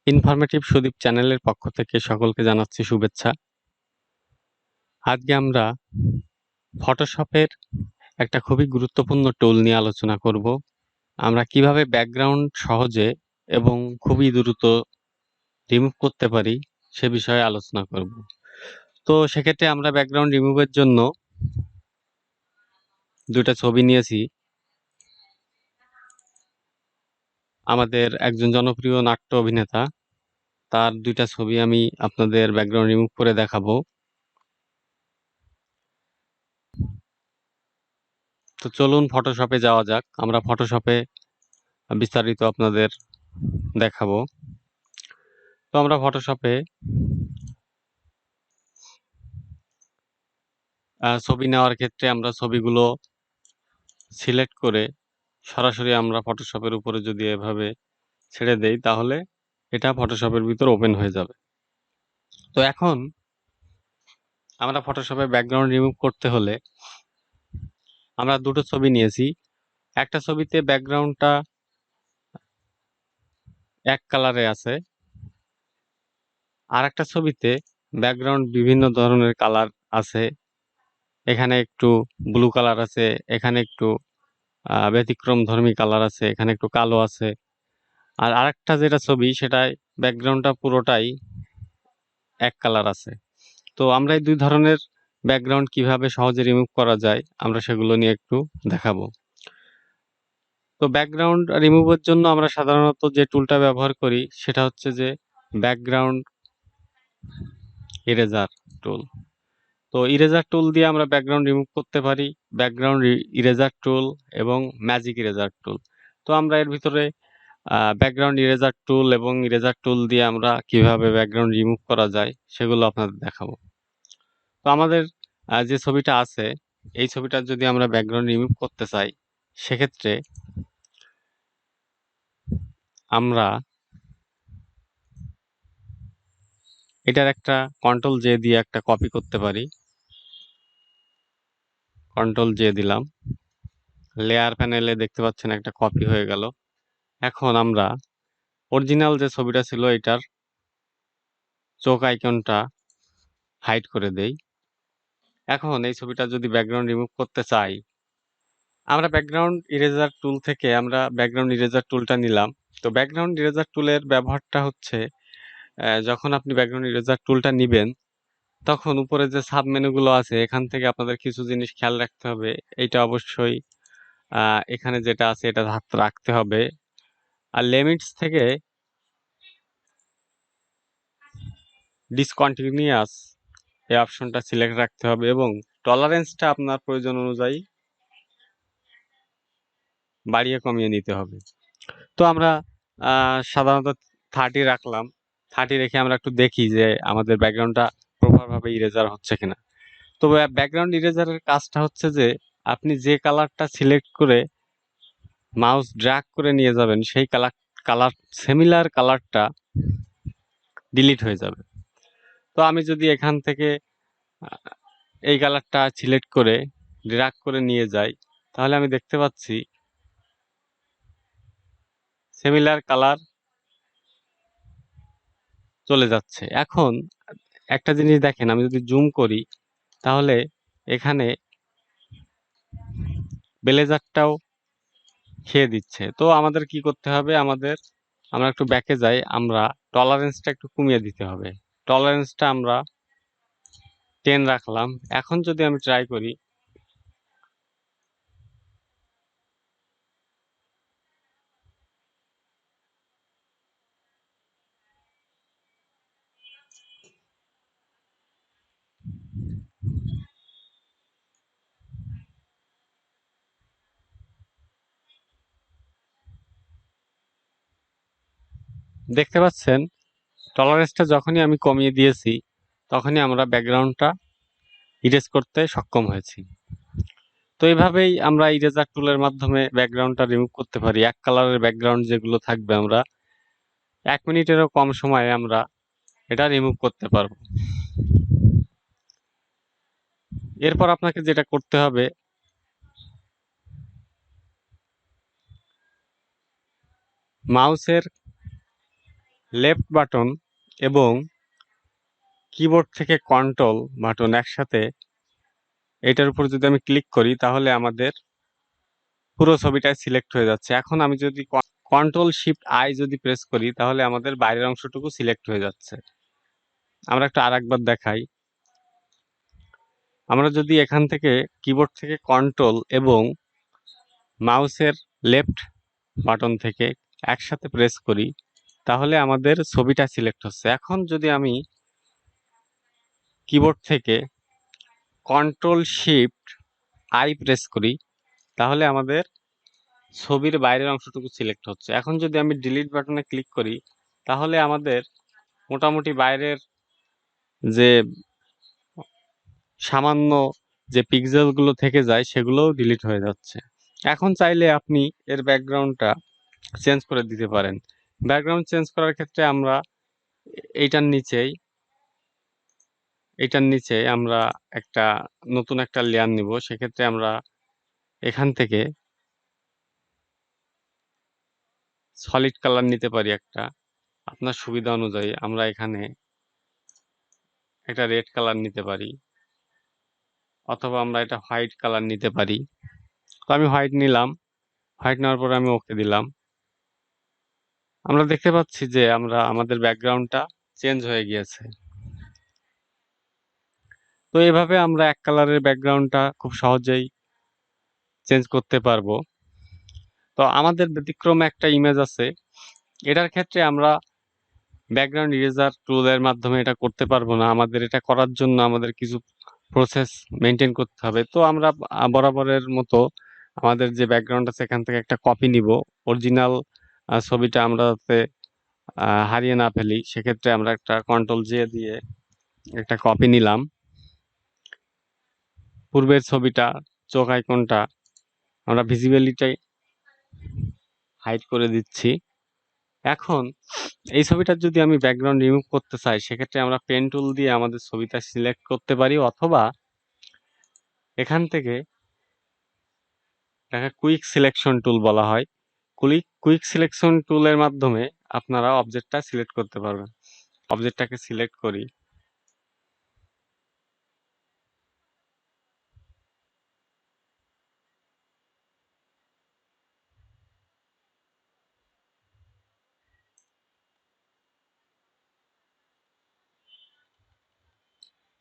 Informative Sudip চ্যানেলের পক্ষ থেকে সকলকে জানাচ্ছি শুভেচ্ছা। আজকে আমরা ফটোশপের একটা খুবই গুরুত্বপূর্ণ টুল নিয়ে আলোচনা করব। আমরা কিভাবে ব্যাকগ্রাউন্ড সহজে এবং খুবই দ্রুত রিমুভ করতে পারি সে বিষয়ে আলোচনা করব। তো সেক্ষেত্রে আমরা ব্যাকগ্রাউন্ড রিমুভের জন্য দুইটা ছবি নিয়েছি। আমাদের একজন জনপ্রিয় নাট্য অভিনেতা, তার দুইটা ছবি আমি আপনাদের ব্যাকগ্রাউন্ড রিমুভ করে দেখাবো। তো চলুন ফটোশপে যাওয়া যাক। আমরা ফটোশপে বিস্তারিত আপনাদের দেখাবো। তো আমরা ফটোশপে ছবি নেওয়ার ক্ষেত্রে আমরা ছবিগুলো সিলেক্ট করে সরাসরি আমরা ফটোশপের উপরে যদি এভাবে ছেড়ে দেই তাহলে এটা ফটোশপের ভিতর ওপেন হয়ে যাবে। তো এখন আমরা ফটোশপে ব্যাকগ্রাউন্ড রিমুভ করতে হলে আমরা দুটো ছবি নিয়েছি। একটা ছবিতে ব্যাকগ্রাউন্ডটা এক কালারে আছে, আর একটা ছবিতে ব্যাকগ্রাউন্ড বিভিন্ন ধরনের কালার আছে। এখানে একটু ব্লু কালার আছে, এখানে একটু ব্যতিক্রমধর্মী কালার আছে, এখানে একটু কালো আছে। আর আরেকটা যেটা ছবি সেটায় ব্যাকগ্রাউন্ডটা পুরোটাই এক কালার আছে। তো আমরা এই দুই ধরনের ব্যাকগ্রাউন্ড কিভাবে সহজে রিমুভ করা যায় আমরা সেগুলো নিয়ে একটু দেখাবো। তো ব্যাকগ্রাউন্ড রিমুভের জন্য আমরা সাধারণত যে টুলটা ব্যবহার করি সেটা হচ্ছে যে ব্যাকগ্রাউন্ড ইরেজার টুল। তো ইরেজার টুল দিয়ে আমরা ব্যাকগ্রাউন্ড রিমুভ করতে পারি, ব্যাকগ্রাউন্ড ইরেজার টুল এবং ম্যাজিক ইরেজার টুল। তো আমরা এর ভিতরে ব্যাকগ্রাউন্ড ইরেজার টুল এবং ইরেজার টুল দিয়ে আমরা কিভাবে ব্যাকগ্রাউন্ড রিমুভ করা যায় সেগুলো আপনাদের দেখাবো। তো আমাদের যে ছবিটা আছে এই ছবিটার যদি আমরা ব্যাকগ্রাউন্ড রিমুভ করতে চাই সেক্ষেত্রে আমরা এটার একটা কন্ট্রোল জে দিয়ে একটা কপি করতে পারি। কন্ট্রোল জে দিলাম, লেয়ার প্যানেলে দেখতে পাচ্ছেন একটা কপি হয়ে গেল। এখন আমরা অরিজিনাল যে ছবিটা ছিল এটার চোখ আইকনটা হাইড করে দেই। এখন এই ছবিটা যদি ব্যাকগ্রাউন্ড রিমুভ করতে চাই, আমরা ব্যাকগ্রাউন্ড ইরেজার টুল থেকে আমরা ব্যাকগ্রাউন্ড ইরেজার টুলটা নিলাম। তো ব্যাকগ্রাউন্ড ইরেজার টুলের ব্যবহারটা হচ্ছে যখন আপনি ব্যাকগ্রাউন্ড ইরেজার টুলটা নিবেন তখন উপরে যে সাব মেনুগুলো আছে এখান থেকে আপনাদের কিছু জিনিস খেয়াল রাখতে হবে। এইটা অবশ্যই এখানে যেটা আছে এটা হাত রাখতে হবে। আর লিমিটস থেকে ডিসকন্টিনিউয়াস এই অপশনটা সিলেক্ট রাখতে হবে এবং টলারেন্সটা আপনার প্রয়োজন অনুযায়ী বাড়িয়ে কমিয়ে নিতে হবে। তো আমরা সাধারণত 30 রাখলাম। 30 রেখে আমরা একটু দেখি যে আমাদের ব্যাকগ্রাউন্ডটা প্রপারভাবে ইরেজার হচ্ছে কিনা। তো ব্যাকগ্রাউন্ড ইরেজারের কাজটা হচ্ছে যে আপনি যে কালারটা সিলেক্ট করে মাউস ড্র্যাগ করে নিয়ে যাবেন সেই কালার সিমিলার কালারটা ডিলিট হয়ে যাবে। তো আমি যদি এখান থেকে এই কালারটা সিলেক্ট করে ড্র্যাগ করে নিয়ে যাই তাহলে আমি দেখতে পাচ্ছি সিমিলার কালার চলে যাচ্ছে। এখন একটা জিনিস দেখেন, আমি যদি জুম করি তাহলে এখানে ব্লেজারটাও খেয়ে দিচ্ছে। তো আমাদের কি করতে হবে, আমরা একটু ব্যাকে যাই, আমরা টলারেন্সটা একটু কমিয়ে দিতে হবে। টলারেন্সটা আমরা 10 রাখলাম। এখন যদি আমি ট্রাই করি দেখতে পাচ্ছেন টলারেন্সটা যখনই আমি কমিয়ে দিয়েছি তখনই আমরা ব্যাকগ্রাউন্ডটা ইরেজ করতে সক্ষম হয়েছি। তো এইভাবেই আমরা ইরেজার টুলের মাধ্যমে ব্যাকগ্রাউন্ডটা রিমুভ করতে পারি। এক কালারের ব্যাকগ্রাউন্ড যেগুলো থাকবে আমরা 1 মিনিটেরও কম সময়ে আমরা এটা রিমুভ করতে পারবো। এরপর আপনাকে যেটা করতে হবে, মাউসের লেফট বাটন এবং কিবোর্ড থেকে কন্ট্রোল বাটন একসাথে এটার উপর যদি আমি ক্লিক করি তাহলে আমাদের পুরো ছবিটাই সিলেক্ট হয়ে যাচ্ছে। এখন আমি যদি কন্ট্রোল শিফট আই যদি প্রেস করি তাহলে আমাদের বাইরের অংশটুকু সিলেক্ট হয়ে যাচ্ছে। আমরা একটু আরেকবার দেখাই। আমরা যদি এখান থেকে কিবোর্ড থেকে কন্ট্রোল এবং মাউসের লেফট বাটন থেকে একসাথে প্রেস করি তাহলে আমাদের ছবিটা সিলেক্ট হচ্ছে। এখন যদি আমি কিবোর্ড থেকে কন্ট্রোল শিফট আই প্রেস করি তাহলে আমাদের ছবির বাইরের অংশটুকু সিলেক্ট হচ্ছে। এখন যদি আমি ডিলিট বাটনে ক্লিক করি তাহলে আমাদের মোটামুটি বাইরের যে সামান্য যে পিক্সেলগুলো থেকে যায় সেগুলোও ডিলিট হয়ে যাচ্ছে। এখন চাইলে আপনি এর ব্যাকগ্রাউন্ডটা চেঞ্জ করে দিতে পারেন। ব্যাকগ্রাউন্ড চেঞ্জ করার ক্ষেত্রে আমরা এইটার নিচেই আমরা একটা নতুন একটা লেয়ার নিব। সেক্ষেত্রে আমরা এখান থেকে সলিড কালার নিতে পারি একটা। আপনার সুবিধা অনুযায়ী আমরা এখানে একটা রেড কালার নিতে পারি অথবা আমরা এটা হোয়াইট কালার নিতে পারি। তো আমি হোয়াইট নিলাম। হোয়াইট নেওয়ার পরে আমি ওকে দিলাম। আমরা দেখতে পাচ্ছি যে আমাদের ব্যাকগ্রাউন্ডটা চেঞ্জ হয়ে গিয়েছে। তো এভাবে আমরা এক কালারের ব্যাকগ্রাউন্ডটা খুব সহজেই চেঞ্জ করতে পারবো। তো আমাদের ব্যতিক্রমে একটা ইমেজ আছে। এটার ক্ষেত্রে আমরা ব্যাকগ্রাউন্ড ইরেজার টুলের মাধ্যমে এটা করতে পারবো না। আমাদের এটা করার জন্য আমাদের কিছু প্রসেস মেইনটেইন করতে হবে। তো আমরা বরাবরের মতো আমাদের যে ব্যাকগ্রাউন্ড আছে এখান থেকে একটা কপি নিব। অরিজিনাল ছবিটা আমরা যাতে হারিয়ে না ফেলি সেক্ষেত্রে আমরা একটা কন্ট্রোল জে দিয়ে একটা কপি নিলাম। পূর্বের ছবিটা চোখ আইকনটা আমরা ভিজিবিলিটি হাইড করে দিচ্ছি। এখন এই ছবিটার যদি আমি ব্যাকগ্রাউন্ড রিমুভ করতে চাই সেক্ষেত্রে আমরা পেন টুল দিয়ে আমাদের ছবিটা সিলেক্ট করতে পারি অথবা এখান থেকে এটাকে কুইক সিলেকশন টুল বলা হয়। কুইক সিলেকশন টুলের মাধ্যমে আপনারা অবজেক্টটা সিলেক্ট করতে পারবেন। অবজেক্টটাকে সিলেক্ট করি।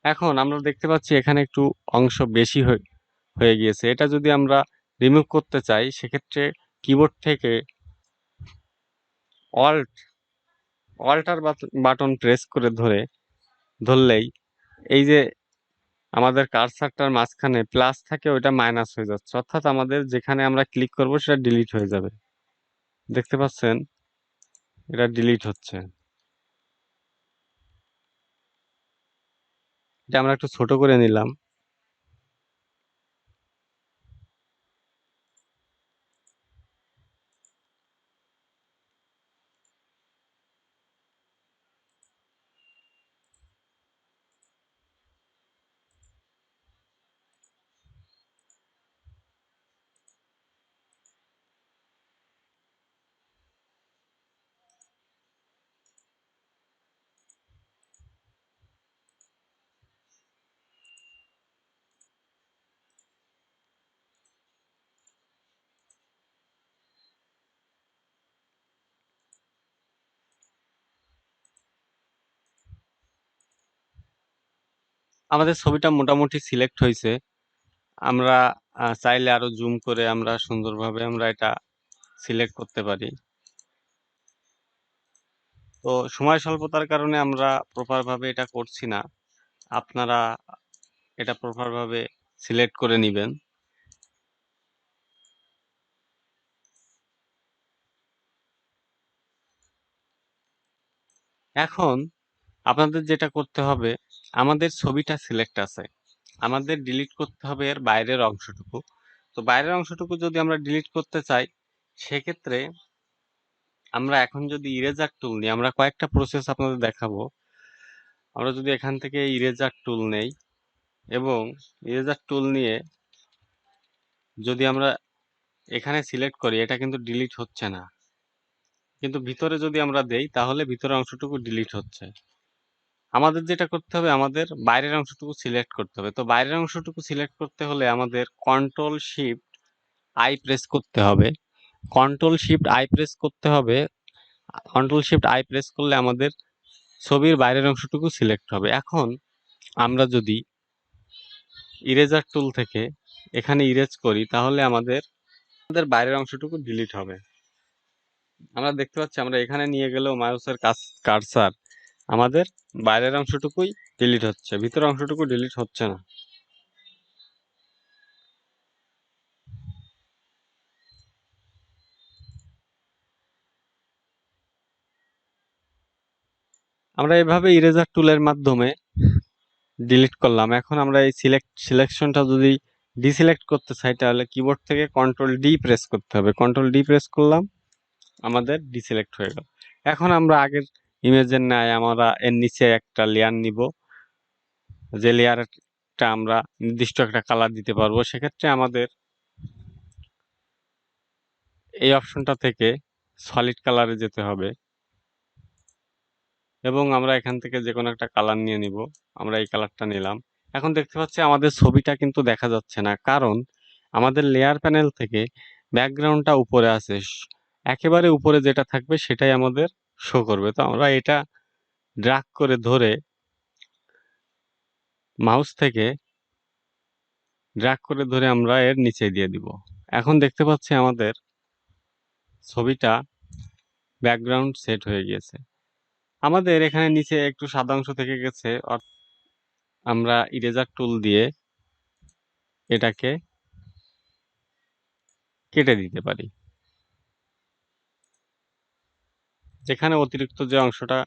এখন আমরা দেখতে পাচ্ছি এখানে একটু অংশ বেশি হয়ে গিয়েছে। এটা যদি আমরা রিমুভ করতে চাই সেক্ষেত্রে কিবোর্ড থেকে অল্টার বাটন প্রেস করে ধরলেই এই যে আমাদের কার্সারটার মাঝখানে প্লাস থাকে ওইটা মাইনাস হয়ে যাচ্ছে। অর্থাৎ আমাদের যেখানে আমরা ক্লিক করব সেটা ডিলিট হয়ে যাবে। দেখতে পাচ্ছেন এটা ডিলিট হচ্ছে। এটা আমরা একটু ছোট করে নিলাম। আমাদের ছবিটা মোটামুটি সিলেক্ট হয়েছে। আমরা চাইলে আরো জুম করে আমরা সুন্দরভাবে আমরা এটা সিলেক্ট করতে পারি। তো সময় স্বল্পতার কারণে আমরা প্রপার ভাবে এটা করছি না। আপনারা এটা প্রপার ভাবে সিলেক্ট করে নিবেন। এখন আপনাদের যেটা করতে হবে, আমাদের ছবিটা সিলেক্ট আছে। আমাদের ডিলিট করতে হবে এর বাইরের অংশটুকু। তো বাইরের অংশটুকু যদি আমরা ডিলিট করতে চাই সেক্ষেত্রে আমরা এখন যদি ইরেজার টুল নিই, আমরা কয়েকটা প্রসেস আপনাদের দেখাবো। আমরা যদি এখান থেকে ইরেজার টুল নেই এবং ইরেজার টুল নিয়ে যদি আমরা এখানে সিলেক্ট করি এটা কিন্তু ডিলিট হচ্ছে না। কিন্তু ভিতরে যদি আমরা দেই তাহলে ভিতরের অংশটুকু ডিলিট হচ্ছে। আমাদের যেটা করতে হবে, আমাদের বাইরের অংশটুকু সিলেক্ট করতে হবে। তো বাইরের অংশটুকু সিলেক্ট করতে হলে আমাদের কন্ট্রোল শিফট আই প্রেস করতে হবে। কন্ট্রোল শিফট আই প্রেস করতে হবে। কন্ট্রোল শিফট আই প্রেস করলে আমাদের ছবির বাইরের অংশটুকু সিলেক্ট হবে। এখন আমরা যদি ইরেজার টুল থেকে এখানে ইরেজ করি তাহলে আমাদের বাইরের অংশটুকু ডিলিট হবে। আমরা দেখতে পাচ্ছি আমরা এখানে নিয়ে গেলেও মাউসের কার্সার আমাদের বাইরের অংশটুকুই ডিলিট হচ্ছে, ভিতরের অংশটুকু ডিলিট হচ্ছে না। আমরা এভাবে ইরেজার টুলের মাধ্যমে ডিলিট করলাম। এখন আমরা এই সিলেকশনটা যদি ডিসিলেক্ট করতে চাই তাহলে কিবোর্ড থেকে কন্ট্রোল ডি প্রেস করতে হবে। কন্ট্রোল ডি প্রেস করলাম, আমাদের ডিসিলেক্ট হয়ে গেল। এখন আমরা আগের ইমেজের ন্যায় আমরা এর নিচে একটা লেয়ার নিব, যে লেয়ারটা আমরা নির্দিষ্ট একটা কালার দিতে পারবো। সেক্ষেত্রে আমাদের এই অপশনটা থেকে সলিড কালারে যেতে হবে এবং আমরা এখান থেকে যে কোনো একটা কালার নিয়ে নিব। আমরা এই কালারটা নিলাম। এখন দেখতে পাচ্ছি আমাদের ছবিটা কিন্তু দেখা যাচ্ছে না, কারণ আমাদের লেয়ার প্যানেল থেকে ব্যাকগ্রাউন্ডটা উপরে আছে। একেবারে উপরে যেটা থাকবে সেটাই আমাদের শো করবে। তো আমরা এটা ড্র্যাগ করে ধরে মাউস থেকে ড্র্যাগ করে ধরে আমরা এর নিচে দিয়ে দিব। এখন দেখতে পাচ্ছি আমাদের ছবিটা ব্যাকগ্রাউন্ড সেট হয়ে গিয়েছে। আমাদের এখানে নিচে একটু সাদা অংশ থেকে গেছে, আমরা ইরেজার টুল দিয়ে এটাকে কেটে দিতে পারি। যেখানে অতিরিক্ত যে অংশটা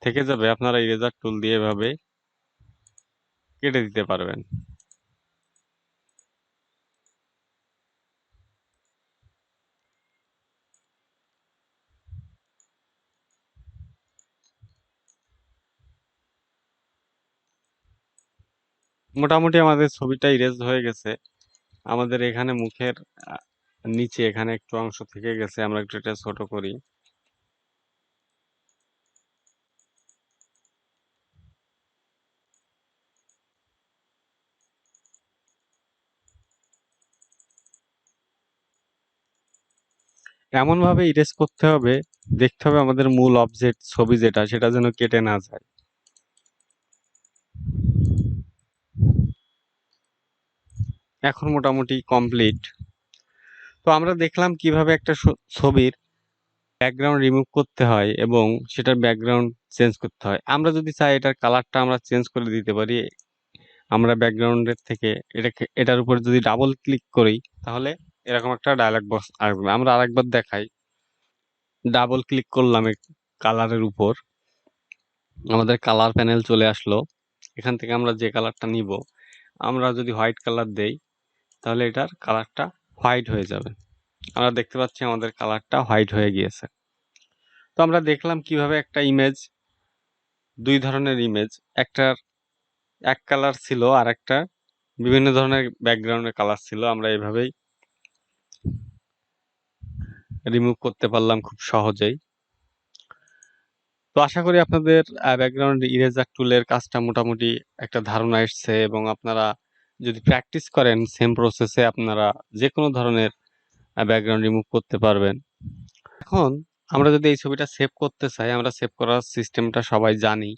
থেকে যাবে আপনারা ইরেজার টুল দিয়ে এভাবে কেটে দিতে পারবেন। মোটামুটি আমাদের ছবিটা ইরেজ হয়ে গেছে। আমাদের এখানে মুখের নিচে এখানে একটু অংশ থেকে গেছে, আমরা একটু এটা ছোট করি। এমন ভাবে ইরেজ করতে হবে, দেখতে হবে আমাদের মূল অবজেক্ট ছবি যেটা সেটা যেন কেটে না যায়। এখন মোটামুটি কমপ্লিট। তো আমরা দেখলাম কিভাবে একটা ছবির ব্যাকগ্রাউন্ড রিমুভ করতে হয় এবং সেটার ব্যাকগ্রাউন্ড চেঞ্জ করতে হয়। আমরা যদি চাই এটার কালারটা আমরা চেঞ্জ করে দিতে পারি। আমরা ব্যাকগ্রাউন্ডের থেকে এটার উপর যদি ডাবল ক্লিক করি তাহলে এরকম একটা ডায়লগ বক্স আসবে। আমরা আরেকবার দেখাই। ডাবল ক্লিক করলাম কালারের উপর, আমাদের কালার প্যানেল চলে আসলো। এখান থেকে আমরা যে কালারটা নিব, আমরা যদি হোয়াইট কালার দেই তাহলে এটার কালারটা হোয়াইট হয়ে যাবে। আমরা দেখতে পাচ্ছি আমাদের কালারটা হোয়াইট হয়ে গিয়েছে। তো আমরা দেখলাম কিভাবে একটা ইমেজ, দুই ধরনের ইমেজ, একটার এক কালার ছিল আর একটা বিভিন্ন ধরনের ব্যাকগ্রাউন্ডের কালার ছিল, আমরা এভাবেই রিমুভ করতে পারলাম খুব সহজেই। তো আশা করি আপনাদের ব্যাকগ্রাউন্ড ইরেজার টুলের কাজটা মোটামুটি একটা ধারণা এসছে এবং আপনারা যদি প্র্যাকটিস করেন সেম প্রসেসে আপনারা যে কোনো ধরনের ব্যাকগ্রাউন্ড রিমুভ করতে পারবেন। এখন আমরা যদি এই ছবিটা সেভ করতে চাই, আমরা সেভ করার সিস্টেমটা সবাই জানি।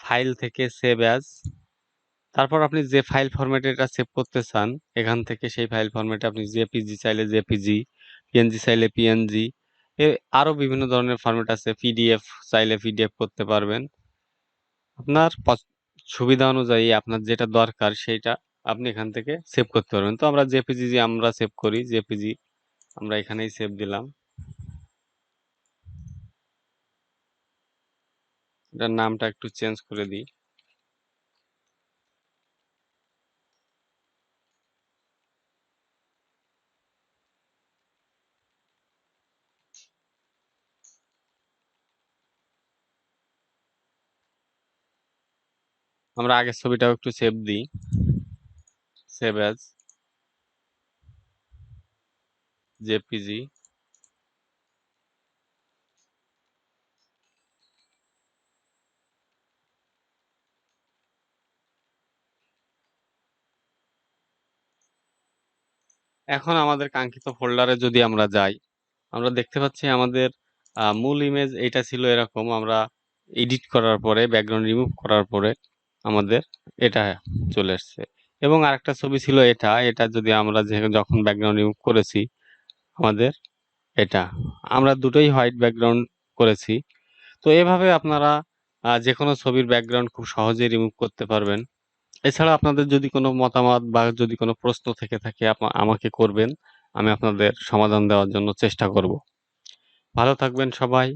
ফাইল থেকে সেভ অ্যাজ, তারপর আপনি যে ফাইল ফরম্যাটে এটা সেভ করতে চান এখান থেকে সেই ফাইল ফরম্যাটে আপনি জেপিজি চাইলে জেপিজি, পিএনজি চাইলে পিএনজি, আরো বিভিন্ন ধরনের ফরম্যাট আছে। পিডিএফ চাইলে পিডিএফ করতে পারবেন। আপনার সুবিধা অনুযায়ী আপনার যেটা দরকার সেইটা আপনি এখান থেকে সেভ করতে পারবেন। তো আমরা জেপিজি আমরা সেভ করি, জেপিজি আমরা এখানেই সেভ দিলাম। এটার নামটা একটু চেঞ্জ করে দিই। আমরা আগের ছবিটাও একটু সেভ দিই, সেভ অ্যাজ জেপিজি। এখন আমাদের কাঙ্ক্ষিত ফোল্ডারে যদি আমরা যাই, আমরা দেখতে পাচ্ছি আমাদের মূল ইমেজ এটা ছিল এরকম। আমরা এডিট করার পরে, ব্যাকগ্রাউন্ড রিমুভ করার পরে আমাদের এটা চলে আসছে। এবং আরেকটা ছবি ছিল এটা যদি আমরা যখন ব্যাকগ্রাউন্ড রিমুভ করেছি আমাদের এটা, আমরা দুটোই হোয়াইট ব্যাকগ্রাউন্ড করেছি। তো এভাবে আপনারা যে কোনো ছবির ব্যাকগ্রাউন্ড খুব সহজেই রিমুভ করতে পারবেন। এছাড়া আপনাদের যদি কোনো মতামত বা যদি কোনো প্রশ্ন থেকে থাকে আমাকে করবেন। আমি আপনাদের সমাধান দেওয়ার জন্য চেষ্টা করব। ভালো থাকবেন সবাই।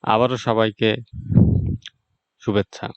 আবারও সবাইকে শুভেচ্ছা।